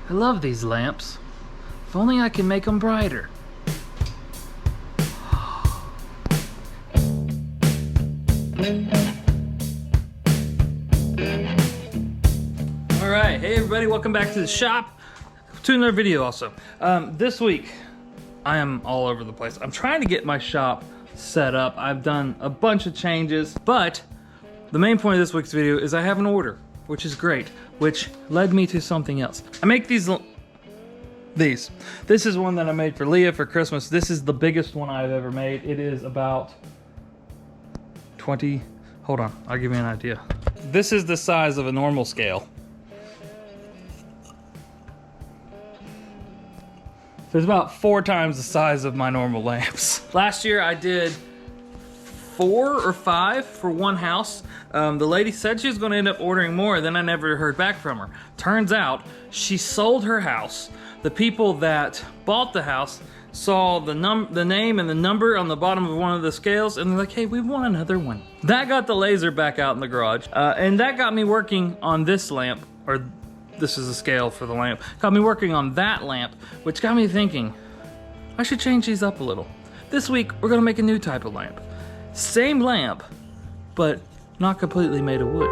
I love these lamps. If only I can make them brighter. Alright, hey everybody, welcome back to the shop. To another video also. This week, I am all over the place. I'm trying to get my shop set up. I've done a bunch of changes, but the main point of this week's video is I have an order, which is great, which led me to something else. I make these. This is one that I made for Leah for Christmas. This is the biggest one I've ever made. It is about 20, hold on, I'll give you an idea. This is the size of a normal scale. So it's about 4 times the size of my normal lamps. Last year I did 4 or 5 for one house. The lady said she was gonna end up ordering more, then I never heard back from her. Turns out she sold her house. The people that bought the house saw the name and the number on the bottom of one of the scales, and they're like, hey, we want another one. That got the laser back out in the garage, and that got me working on this lamp, or this is a scale for the lamp. Got me working on that lamp, which got me thinking, I should change these up a little. This week, we're gonna make a new type of lamp. Same lamp, but not completely made of wood.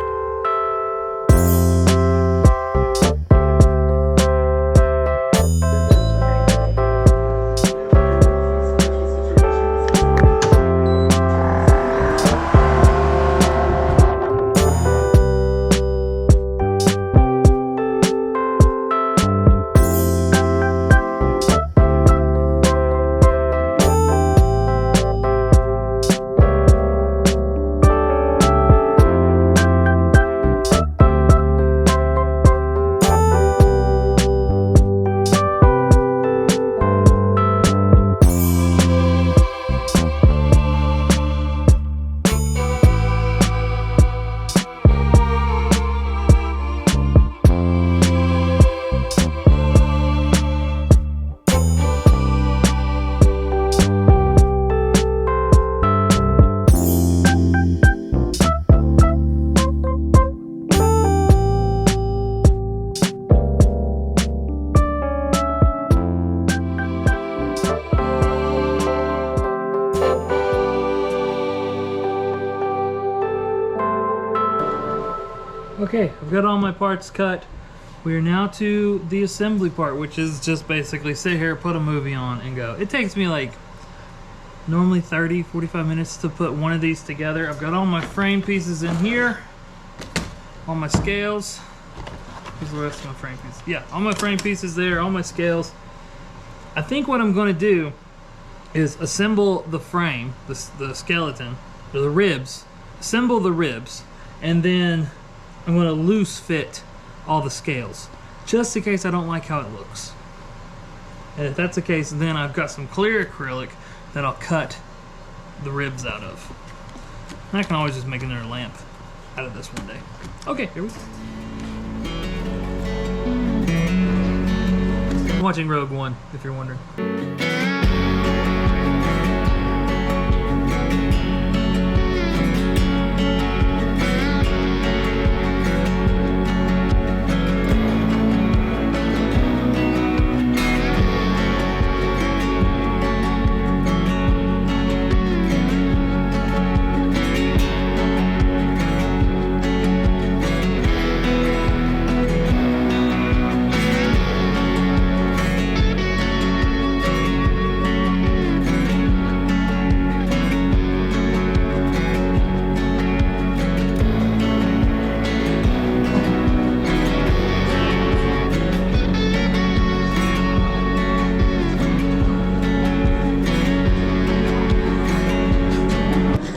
Okay, I've got all my parts cut. We are now to the assembly part, which is just basically sit here, put a movie on, and go. It takes me like normally 30, 45 minutes to put one of these together. I've got all my frame pieces in here, all my scales. Where's the rest of my frame pieces? Yeah, all my frame pieces there, all my scales. I think what I'm gonna do is assemble the frame, the skeleton, or the ribs, assemble the ribs, and then I'm gonna loose fit all the scales, just in case I don't like how it looks. And if that's the case, then I've got some clear acrylic that I'll cut the ribs out of. And I can always just make another lamp out of this one day. Okay, here we go. I'm watching Rogue One, if you're wondering.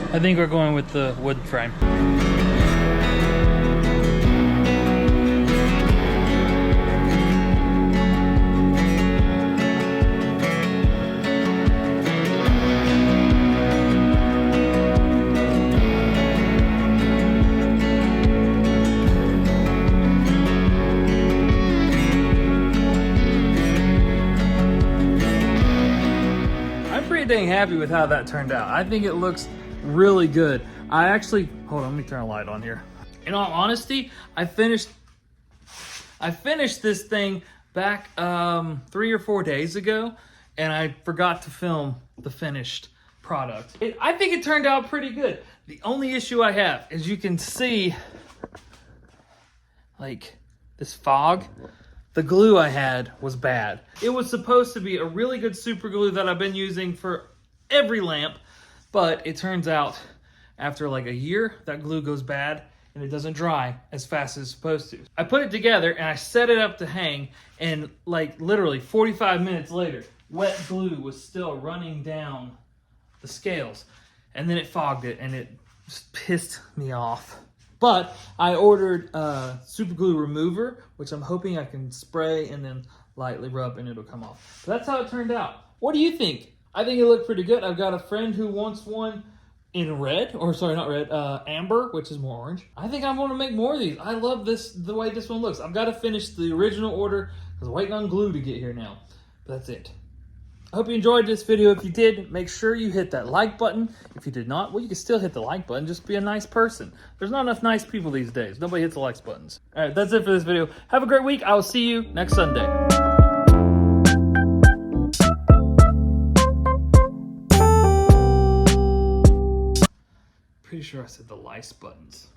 I think we're going with the wood frame. pretty dang happy with how that turned out. I think it looks really good. I actually, hold on, let me turn a light on here. In all honesty, I finished this thing back 3 or 4 days ago, and I forgot to film the finished product. I think it turned out pretty good. The only issue I have, as you can see, like this fog, the glue I had was bad. It was supposed to be a really good super glue that I've been using for every lamp, but it turns out after like a year, that glue goes bad and it doesn't dry as fast as it's supposed to. I put it together and I set it up to hang, and like literally 45 minutes later, wet glue was still running down the scales, and then it fogged it and it just pissed me off. But I ordered a super glue remover, which I'm hoping I can spray and then lightly rub and it'll come off. So that's how it turned out. What do you think? I think it looked pretty good. I've got a friend who wants one in red, or sorry, not red, amber, which is more orange. I think I'm gonna make more of these. I love this, the way this one looks. I've got to finish the original order because I'm waiting on glue to get here now. But that's it. I hope you enjoyed this video. If you did, make sure you hit that like button. If you did not, well, you can still hit the like button. Just be a nice person. There's not enough nice people these days. Nobody hits the likes buttons. All right, that's it for this video. Have a great week. I will see you next Sunday. Pretty sure I said the lice buttons.